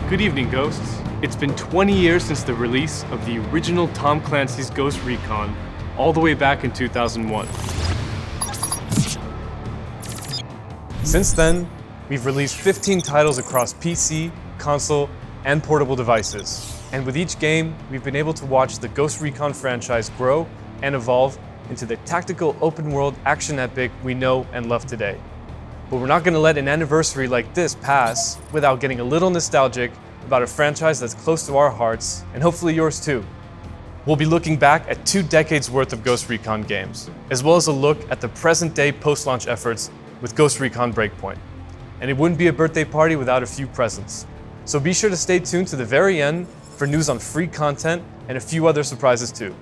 Good evening, Ghosts. It's been 20 years since the release of the original Tom Clancy's Ghost Recon, all the way back in 2001. Since then, we've released 15 titles across PC, console, and portable devices. And with each game, we've been able to watch the Ghost Recon franchise grow and evolve into the tactical open-world action epic we know and love today. But we're not going to let an anniversary like this pass without getting a little nostalgic about a franchise that's close to our hearts, and hopefully yours too. We'll be looking back at 2 decades worth of Ghost Recon games, as well as a look at the present-day post-launch efforts with Ghost Recon Breakpoint. And it wouldn't be a birthday party without a few presents. So be sure to stay tuned to the very end for news on free content and a few other surprises too.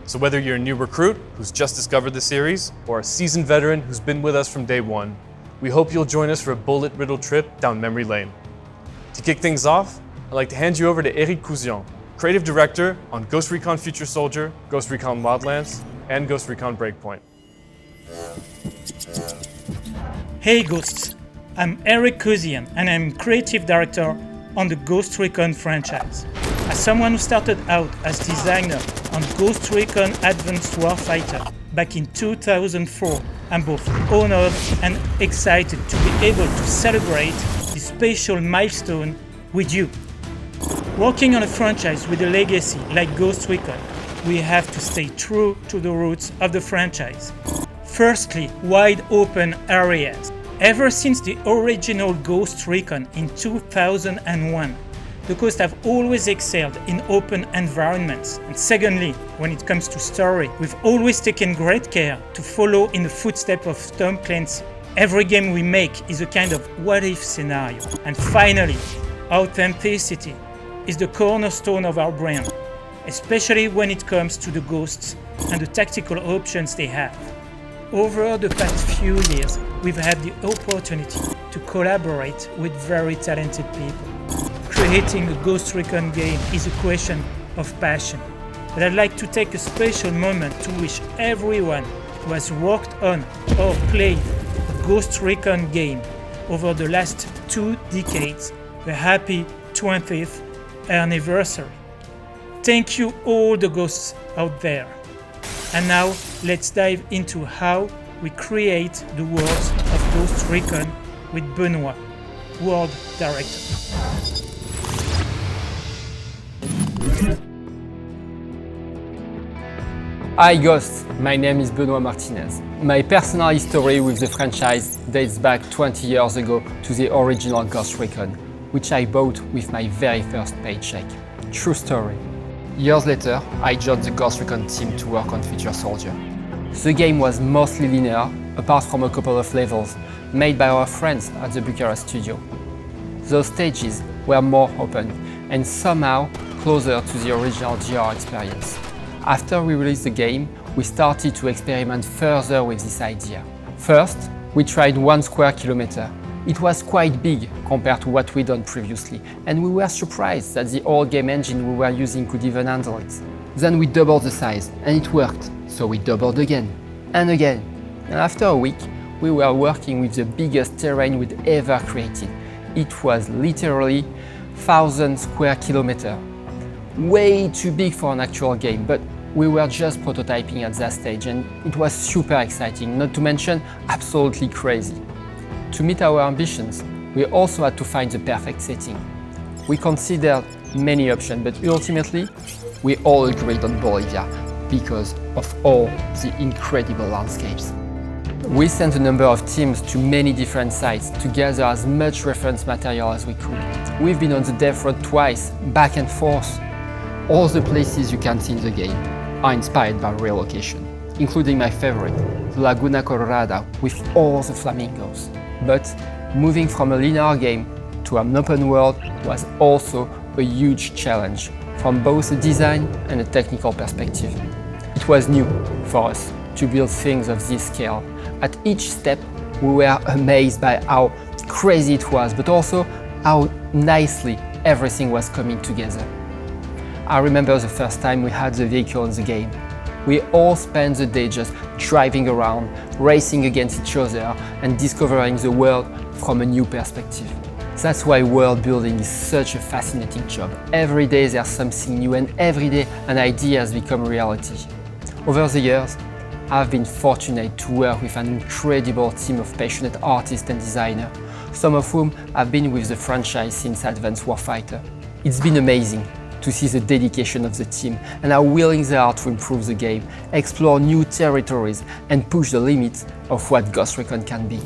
So whether you're a new recruit who's just discovered the series, or a seasoned veteran who's been with us from day one, we hope you'll join us for a bullet-riddled trip down memory lane. To kick things off, I'd like to hand you over to Eric Cousion, Creative Director on Ghost Recon Future Soldier, Ghost Recon Wildlands, and Ghost Recon Breakpoint. Hey Ghosts, I'm Eric Cousion and I'm Creative Director on the Ghost Recon franchise. As someone who started out as designer on Ghost Recon Advanced Warfighter back in 2004, I'm both honored and excited to be able to celebrate this special milestone with you. Working on a franchise with a legacy like Ghost Recon, we have to stay true to the roots of the franchise. Firstly, wide open areas. Ever since the original Ghost Recon in 2001, the Ghosts have always excelled in open environments. And secondly, when it comes to story, we've always taken great care to follow in the footsteps of Tom Clancy. Every game we make is a kind of what-if scenario. And finally, authenticity is the cornerstone of our brand, especially when it comes to the Ghosts and the tactical options they have. Over the past few years, we've had the opportunity to collaborate with very talented people. Creating a Ghost Recon game is a question of passion, but I'd like to take a special moment to wish everyone who has worked on or played a Ghost Recon game over the last 2 decades a happy 20th anniversary. Thank you all the Ghosts out there. And now let's dive into how we create the worlds of Ghost Recon with Benoit, World Director. Hi Ghosts, my name is Benoit Martinez. My personal history with the franchise dates back 20 years ago to the original Ghost Recon, which I bought with my very first paycheck. True story. Years later, I joined the Ghost Recon team to work on Future Soldier. The game was mostly linear, apart from a couple of levels made by our friends at the Bucharest studio. Those stages were more open and somehow closer to the original GR experience. After we released the game, we started to experiment further with this idea. First, we tried 1 square kilometer. It was quite big compared to what we'd done previously, and we were surprised that the old game engine we were using could even handle it. Then we doubled the size, and it worked, so we doubled again, and again. And after a week, we were working with the biggest terrain we'd ever created. It was literally 1,000 square kilometers. Way too big for an actual game, but we were just prototyping at that stage, and it was super exciting, not to mention absolutely crazy. To meet our ambitions, we also had to find the perfect setting. We considered many options, but ultimately, we all agreed on Bolivia because of all the incredible landscapes. We sent a number of teams to many different sites to gather as much reference material as we could. We've been on the dev road twice, back and forth. All the places you can see in the game are inspired by real location, including my favorite, the Laguna Colorada with all the flamingos. But moving from a linear game to an open world was also a huge challenge from both a design and a technical perspective. It was new for us to build things of this scale. At each step, we were amazed by how crazy it was, but also how nicely everything was coming together. I remember the first time we had the vehicle in the game. We all spent the day just driving around, racing against each other and discovering the world from a new perspective. That's why world building is such a fascinating job. Every day there's something new and every day an idea has become reality. Over the years, I've been fortunate to work with an incredible team of passionate artists and designers, some of whom have been with the franchise since Advanced Warfighter. It's been amazing to see the dedication of the team and how willing they are to improve the game, explore new territories, and push the limits of what Ghost Recon can be.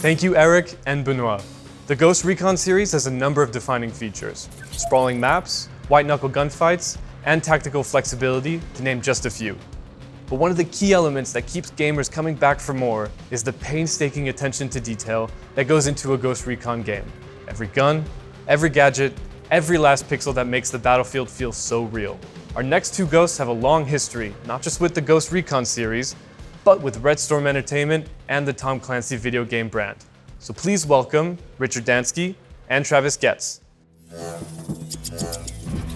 Thank you, Eric and Benoit. The Ghost Recon series has a number of defining features: sprawling maps, white-knuckle gunfights, and tactical flexibility, to name just a few. But one of the key elements that keeps gamers coming back for more is the painstaking attention to detail that goes into a Ghost Recon game. Every gun, every gadget, every last pixel that makes the battlefield feel so real. Our next two ghosts have a long history, not just with the Ghost Recon series, but with Red Storm Entertainment and the Tom Clancy video game brand. So please welcome Richard Danske and Travis Goetz.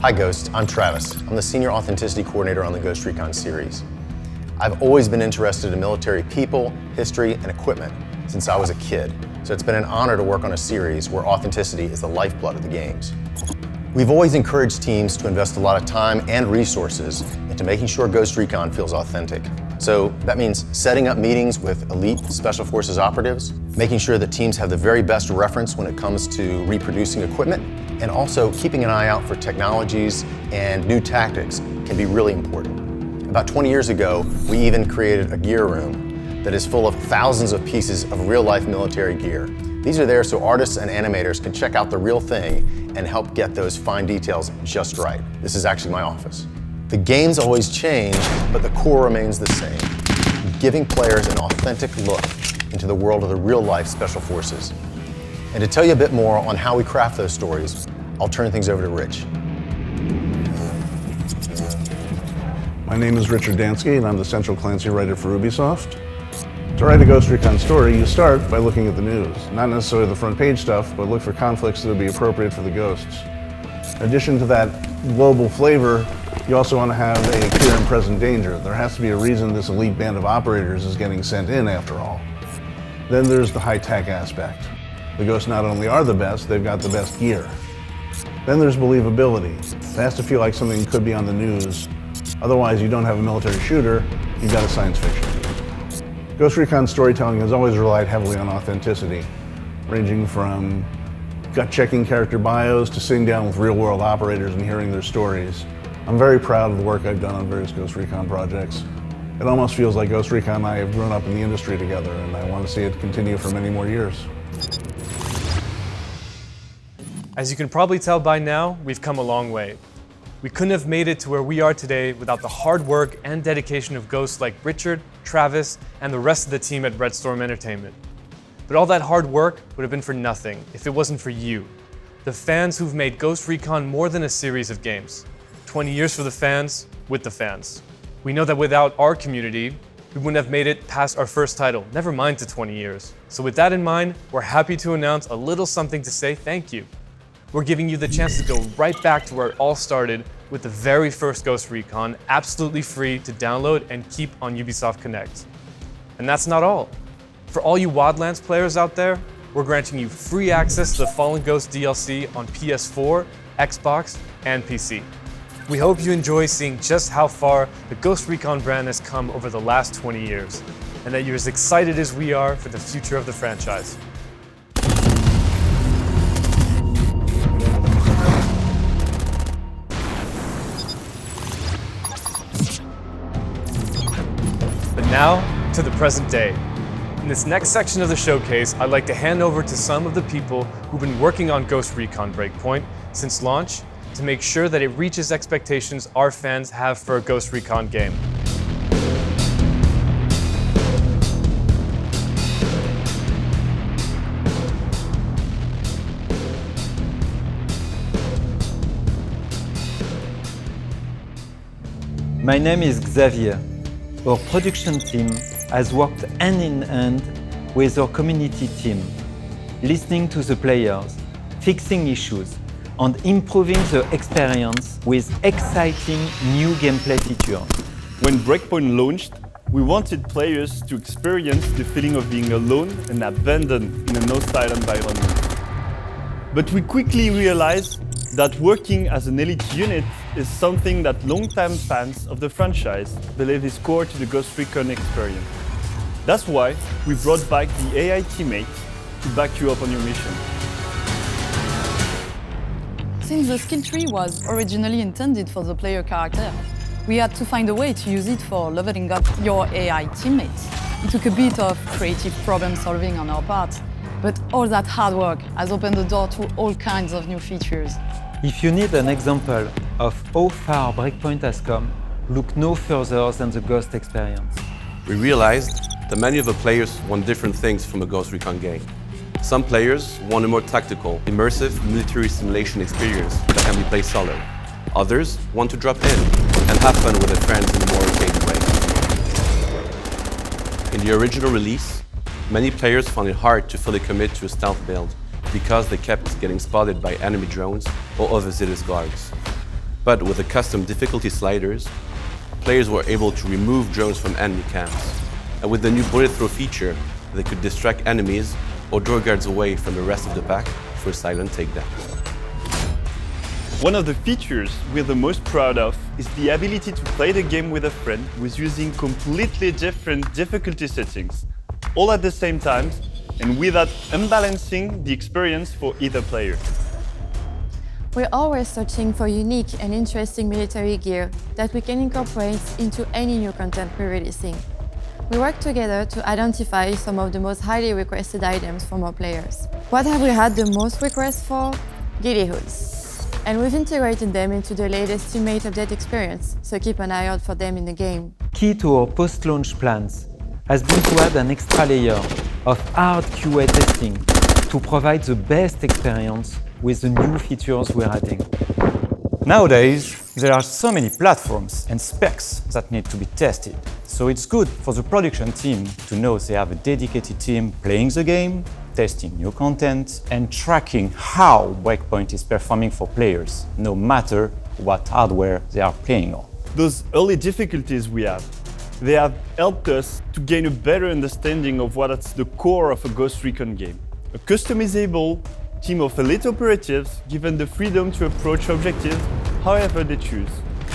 Hi Ghost, I'm Travis. I'm the Senior Authenticity Coordinator on the Ghost Recon series. I've always been interested in military people, history, and equipment since I was a kid, so it's been an honor to work on a series where authenticity is the lifeblood of the games. We've always encouraged teams to invest a lot of time and resources into making sure Ghost Recon feels authentic. So that means setting up meetings with elite Special Forces operatives, making sure that teams have the very best reference when it comes to reproducing equipment, and also keeping an eye out for technologies and new tactics can be really important. About 20 years ago, we even created a gear room that is full of thousands of pieces of real-life military gear. These are there so artists and animators can check out the real thing and help get those fine details just right. This is actually my office. The games always change, but the core remains the same, giving players an authentic look into the world of the real-life Special Forces. And to tell you a bit more on how we craft those stories, I'll turn things over to Rich. My name is Richard Danske, and I'm the Central Clancy writer for Ubisoft. To write a Ghost Recon story, you start by looking at the news. Not necessarily the front page stuff, but look for conflicts that would be appropriate for the Ghosts. In addition to that global flavor, you also want to have a clear and present danger. There has to be a reason this elite band of operators is getting sent in after all. Then there's the high-tech aspect. The Ghosts not only are the best, they've got the best gear. Then there's believability. It has to feel like something could be on the news. Otherwise, you don't have a military shooter, you've got a science fiction. Ghost Recon storytelling has always relied heavily on authenticity, ranging from gut-checking character bios to sitting down with real-world operators and hearing their stories. I'm very proud of the work I've done on various Ghost Recon projects. It almost feels like Ghost Recon and I have grown up in the industry together, and I want to see it continue for many more years. As you can probably tell by now, we've come a long way. We couldn't have made it to where we are today without the hard work and dedication of ghosts like Richard, Travis, and the rest of the team at Red Storm Entertainment. But all that hard work would have been for nothing if it wasn't for you, the fans who've made Ghost Recon more than a series of games. 20 years for the fans, with the fans. We know that without our community, we wouldn't have made it past our first title, never mind to 20 years. So with that in mind, we're happy to announce a little something to say thank you. We're giving you the chance to go right back to where it all started with the very first Ghost Recon, absolutely free to download and keep on Ubisoft Connect. And that's not all. For all you Wildlands players out there, we're granting you free access to the Fallen Ghost DLC on PS4, Xbox, and PC. We hope you enjoy seeing just how far the Ghost Recon brand has come over the last 20 years, and that you're as excited as we are for the future of the franchise. But now, to the present day. In this next section of the showcase, I'd like to hand over to some of the people who've been working on Ghost Recon Breakpoint since launch to make sure that it reaches expectations our fans have for a Ghost Recon game. My name is Xavier. Our production team has worked hand in hand with our community team, listening to the players, fixing issues, and improving the experience with exciting new gameplay features. When Breakpoint launched, We wanted players to experience the feeling of being alone and abandoned in a hostile environment. But we quickly realized that working as an elite unit is something that longtime fans of the franchise believe is core to the Ghost Recon experience. That's why we brought back the AI teammates to back you up on your mission. Since the skill tree was originally intended for the player character, we had to find a way to use it for leveling up your AI teammates. It took a bit of creative problem solving on our part, but all that hard work has opened the door to all kinds of new features. If you need an example of how far Breakpoint has come, look no further than the Ghost experience. We realized that many of the players want different things from a Ghost Recon game. Some players want a more tactical, immersive military simulation experience that can be played solo. Others want to drop in and have fun with their friends in a more arcade way. In the original release, many players found it hard to fully commit to a stealth build because they kept getting spotted by enemy drones or other Zidus guards. But with the custom difficulty sliders, players were able to remove drones from enemy camps. And with the new bullet throw feature, they could distract enemies or draw guards away from the rest of the pack for a silent takedown. One of the features we're the most proud of is the ability to play the game with a friend with using completely different difficulty settings, all at the same time, and without unbalancing the experience for either player. We're always searching for unique and interesting military gear that we can incorporate into any new content we're releasing. We work together to identify some of the most highly requested items from our players. What have we had the most requests for? Ghillie hoods. And we've integrated them into the latest teammate update experience, so keep an eye out for them in the game. Key to our post-launch plans has been to add an extra layer of hard QA testing to provide the best experience with the new features we're adding. Nowadays, there are so many platforms and specs that need to be tested. So it's good for the production team to know they have a dedicated team playing the game, testing new content, and tracking how Breakpoint is performing for players, no matter what hardware they are playing on. Those early difficulties we have, they have helped us to gain a better understanding of what's the core of a Ghost Recon game. A customizable team of elite operatives given the freedom to approach objectives however they choose,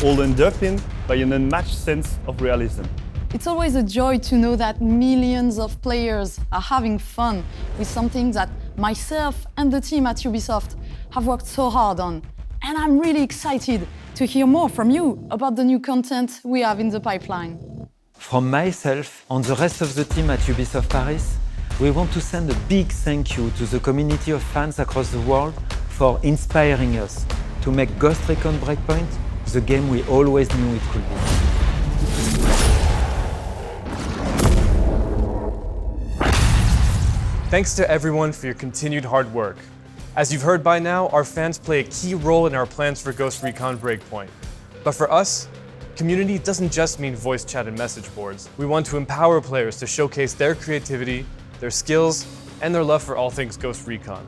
all underpinned by an unmatched sense of realism. It's always a joy to know that millions of players are having fun with something that myself and the team at Ubisoft have worked so hard on. And I'm really excited to hear more from you about the new content we have in the pipeline. From myself and the rest of the team at Ubisoft Paris, we want to send a big thank you to the community of fans across the world for inspiring us to make Ghost Recon Breakpoint the game we always knew it could be. Thanks to everyone for your continued hard work. As you've heard by now, our fans play a key role in our plans for Ghost Recon Breakpoint. But for us, community doesn't just mean voice chat and message boards. We want to empower players to showcase their creativity, their skills, and their love for all things Ghost Recon.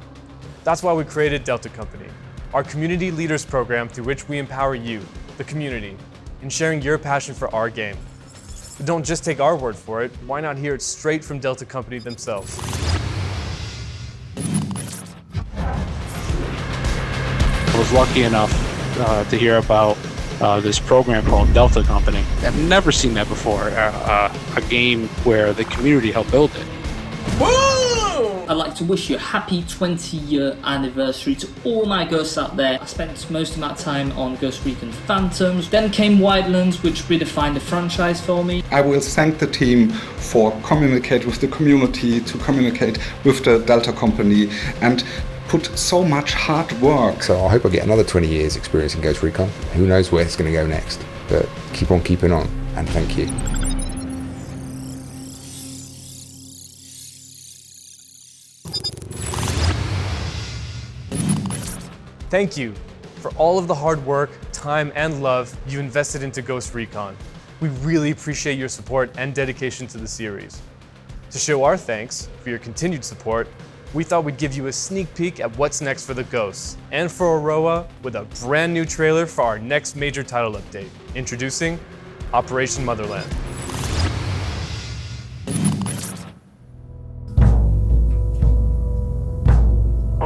That's why we created Delta Company, our community leaders program through which we empower you, the community, in sharing your passion for our game. But don't just take our word for it, why not hear it straight from Delta Company themselves? I was lucky enough to hear about this program called Delta Company. I've never seen that before, a game where the community helped build it. I'd like to wish you a happy 20-year anniversary to all my ghosts out there. I spent most of my time on Ghost Recon Phantoms. Then came Wildlands, which redefined the franchise for me. I will thank the team for communicate with the community, to communicate with the Delta Company, and put so much hard work. So I hope I get another 20 years experience in Ghost Recon. Who knows where it's going to go next, but keep on keeping on, and thank you. Thank you for all of the hard work, time, and love you invested into Ghost Recon. We really appreciate your support and dedication to the series. To show our thanks for your continued support, we thought we'd give you a sneak peek at what's next for the Ghosts, and for Aroa with a brand new trailer for our next major title update, introducing Operation Motherland.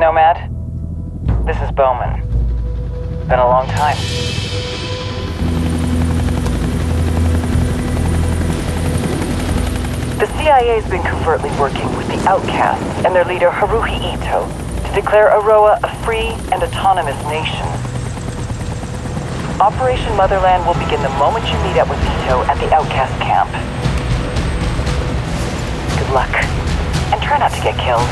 Nomad. This is Bowman. Been a long time. The CIA's been covertly working with the Outcasts and their leader Haruhi Ito to declare Aroa a free and autonomous nation. Operation Motherland will begin the moment you meet up with Ito at the Outcast camp. Good luck, and try not to get killed.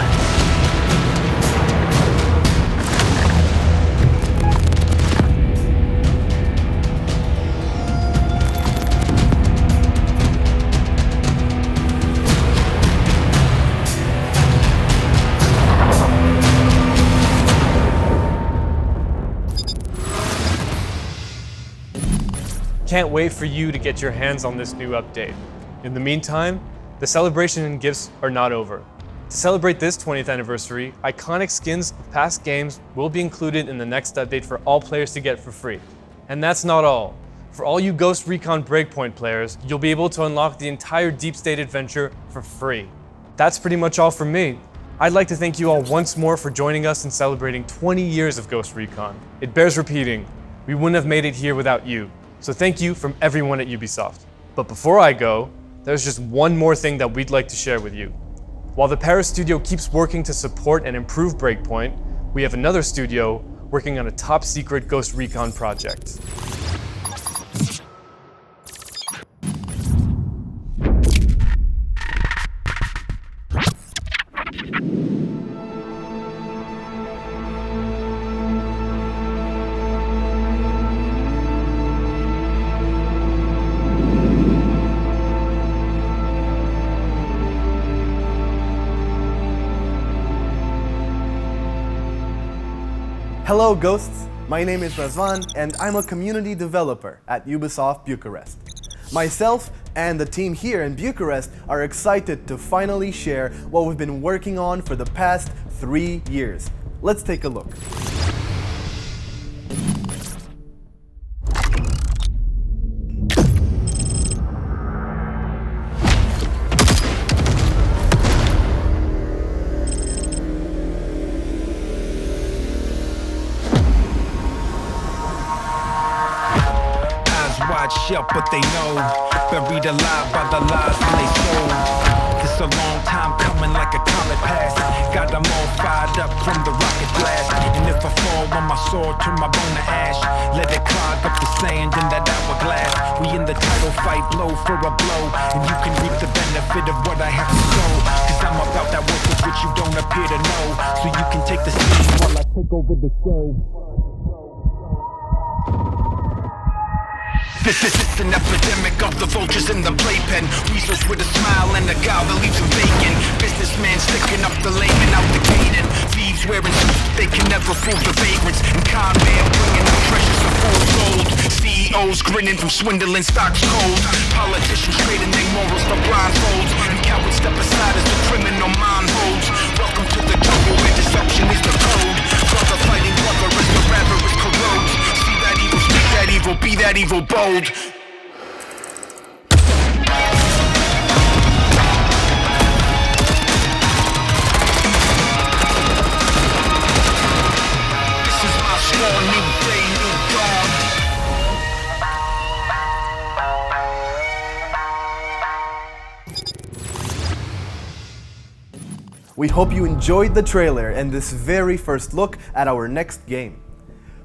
Can't wait for you to get your hands on this new update. In the meantime, the celebration and gifts are not over. To celebrate this 20th anniversary, iconic skins of past games will be included in the next update for all players to get for free. And that's not all. For all you Ghost Recon Breakpoint players, you'll be able to unlock the entire Deep State adventure for free. That's pretty much all from me. I'd like to thank you all once more for joining us in celebrating 20 years of Ghost Recon. It bears repeating, we wouldn't have made it here without you. So thank you from everyone at Ubisoft. But before I go, there's just one more thing that we'd like to share with you. While the Paris studio keeps working to support and improve Breakpoint, we have another studio working on a top secret Ghost Recon project. Hello Ghosts, my name is Razvan and I'm a community developer at Ubisoft Bucharest. Myself and the team here in Bucharest are excited to finally share what we've been working on for the past 3 years. Let's take a look. Shut, but they know, buried alive by the lies they sold. It's a long time coming like a comet pass. Got them all fired up from the rocket blast. And if I fall on my sword, turn my bone to ash. Let it clog up the sand in that hourglass. We in the title fight, blow for a blow. And you can reap the benefit of what I have to show. Cause I'm about that work of which you don't appear to know. So you can take the stage while I take over the show. This is an epidemic of the vultures in the playpen. Weasels with a smile and a gal that leaves them vacant. Businessmen sticking up the lane and out the gate. And thieves wearing suits, they can never fool the vagrants. And con men bringing up treasures of full gold. CEOs grinning from swindling stocks cold. Politicians trading their morals for blindfolds. And cowards step aside as the criminal mind holds. Welcome to the jungle where deception is the code. Brother fighting brother as the avarice corrodes. See that evil, speak that evil, be that evil bold. We hope you enjoyed the trailer and this very first look at our next game.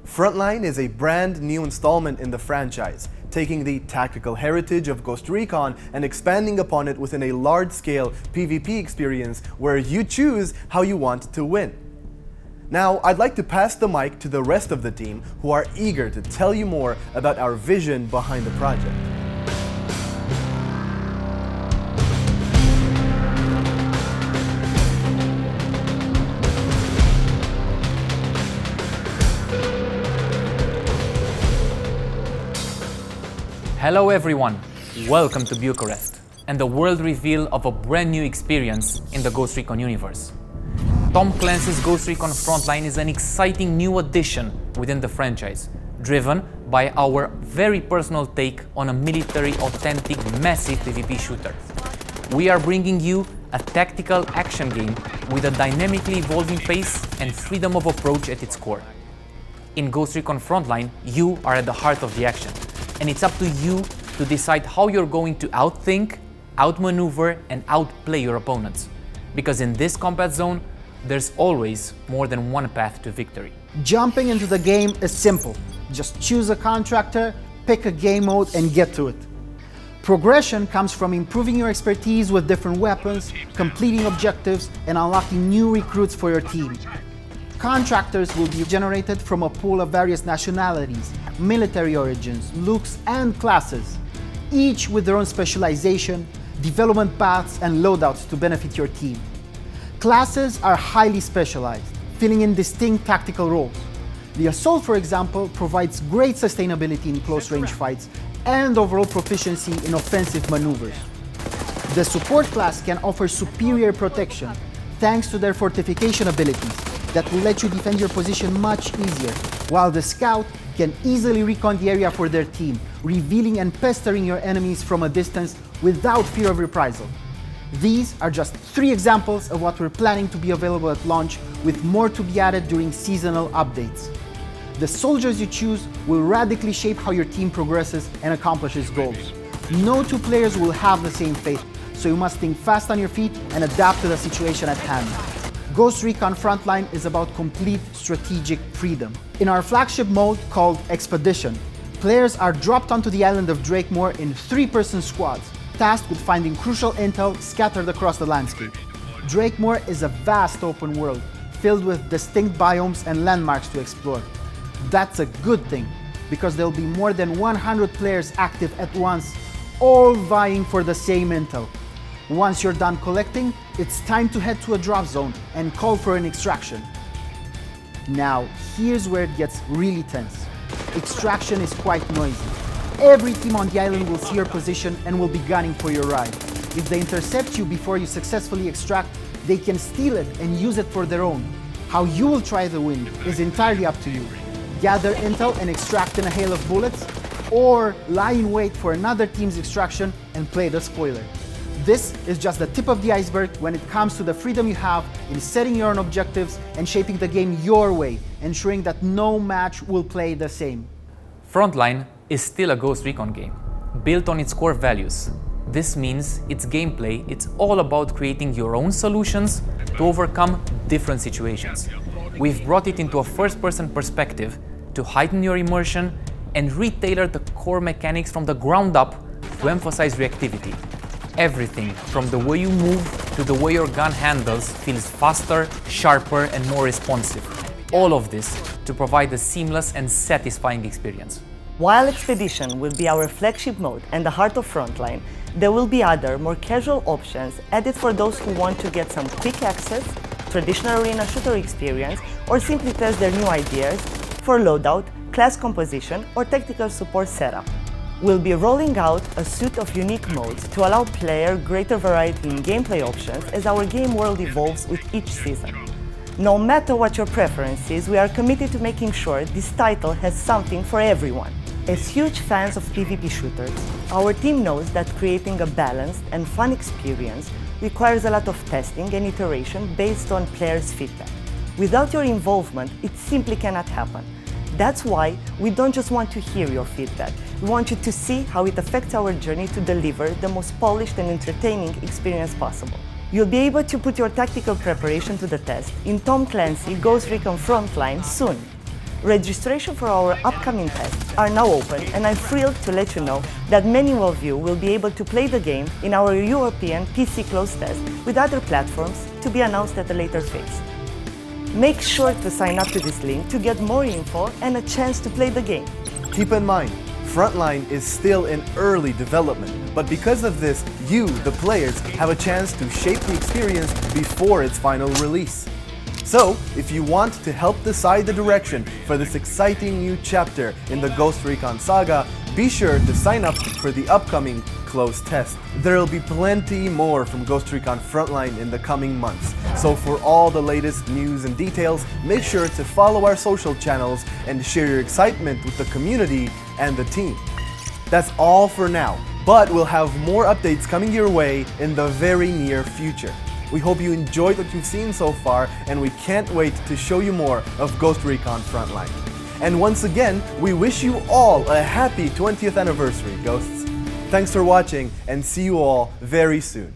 Frontline is a brand new installment in the franchise, taking the tactical heritage of Ghost Recon and expanding upon it within a large-scale PvP experience where you choose how you want to win. Now, I'd like to pass the mic to the rest of the team who are eager to tell you more about our vision behind the project. Hello everyone, welcome to Bucharest and the world reveal of a brand new experience in the Ghost Recon universe. Tom Clancy's Ghost Recon Frontline is an exciting new addition within the franchise, driven by our very personal take on a military, authentic, massive PvP shooter. We are bringing you a tactical action game with a dynamically evolving pace and freedom of approach at its core. In Ghost Recon Frontline, you are at the heart of the action, and it's up to you to decide how you're going to outthink, outmaneuver, and outplay your opponents. Because in this combat zone, there's always more than one path to victory. Jumping into the game is simple. Just choose a contractor, pick a game mode, and get to it. Progression comes from improving your expertise with different weapons, completing objectives, and unlocking new recruits for your team. Contractors will be generated from a pool of various nationalities, military origins, looks, and classes, each with their own specialization, development paths, and loadouts to benefit your team. Classes are highly specialized, filling in distinct tactical roles. The Assault, for example, provides great sustainability in close-range fights and overall proficiency in offensive maneuvers. The Support class can offer superior protection, thanks to their fortification abilities that will let you defend your position much easier, while the Scout can easily recon the area for their team, revealing and pestering your enemies from a distance without fear of reprisal. These are just 3 examples of what we're planning to be available at launch, with more to be added during seasonal updates. The soldiers you choose will radically shape how your team progresses and accomplishes goals. No 2 players will have the same fate, so you must think fast on your feet and adapt to the situation at hand. Ghost Recon Frontline is about complete strategic freedom. In our flagship mode called Expedition, players are dropped onto the island of Drakemore in 3-person squads, tasked with finding crucial intel scattered across the landscape. Drakemore is a vast open world, filled with distinct biomes and landmarks to explore. That's a good thing, because there'll be more than 100 players active at once, all vying for the same intel. Once you're done collecting, it's time to head to a drop zone and call for an extraction. Now, here's where it gets really tense. Extraction is quite noisy. Every team on the island will see your position and will be gunning for your ride. If they intercept you before you successfully extract, they can steal it and use it for their own. How you will try the win is entirely up to you. Gather intel and extract in a hail of bullets, or lie in wait for another team's extraction and play the spoiler. This is just the tip of the iceberg when it comes to the freedom you have in setting your own objectives and shaping the game your way, ensuring that no match will play the same. Frontline is still a Ghost Recon game, built on its core values. This means its gameplay, it's all about creating your own solutions to overcome different situations. We've brought it into a first-person perspective to heighten your immersion and retailor the core mechanics from the ground up to emphasize reactivity. Everything from the way you move to the way your gun handles feels faster, sharper, and more responsive. All of this to provide a seamless and satisfying experience. While Expedition will be our flagship mode and the heart of Frontline, there will be other, more casual options added for those who want to get some quick access, traditional arena shooter experience, or simply test their new ideas for loadout, class composition, or tactical support setup. We'll be rolling out a suite of unique modes to allow players greater variety in gameplay options as our game world evolves with each season. No matter what your preference is, we are committed to making sure this title has something for everyone. As huge fans of PvP shooters, our team knows that creating a balanced and fun experience requires a lot of testing and iteration based on players' feedback. Without your involvement, it simply cannot happen. That's why we don't just want to hear your feedback, we want you to see how it affects our journey to deliver the most polished and entertaining experience possible. You'll be able to put your tactical preparation to the test in Tom Clancy Ghost Recon Frontline soon. Registration for our upcoming tests are now open, and I'm thrilled to let you know that many of you will be able to play the game in our European PC closed test with other platforms to be announced at a later phase. Make sure to sign up to this link to get more info and a chance to play the game. Keep in mind, Frontline is still in early development, but because of this, you, the players, have a chance to shape the experience before its final release. So, if you want to help decide the direction for this exciting new chapter in the Ghost Recon saga, be sure to sign up for the upcoming closed test. There'll be plenty more from Ghost Recon Frontline in the coming months, so for all the latest news and details, make sure to follow our social channels and share your excitement with the community and the team. That's all for now, but we'll have more updates coming your way in the very near future. We hope you enjoyed what you've seen so far, and we can't wait to show you more of Ghost Recon Frontline. And once again, we wish you all a happy 20th anniversary, Ghosts. Thanks for watching, and see you all very soon.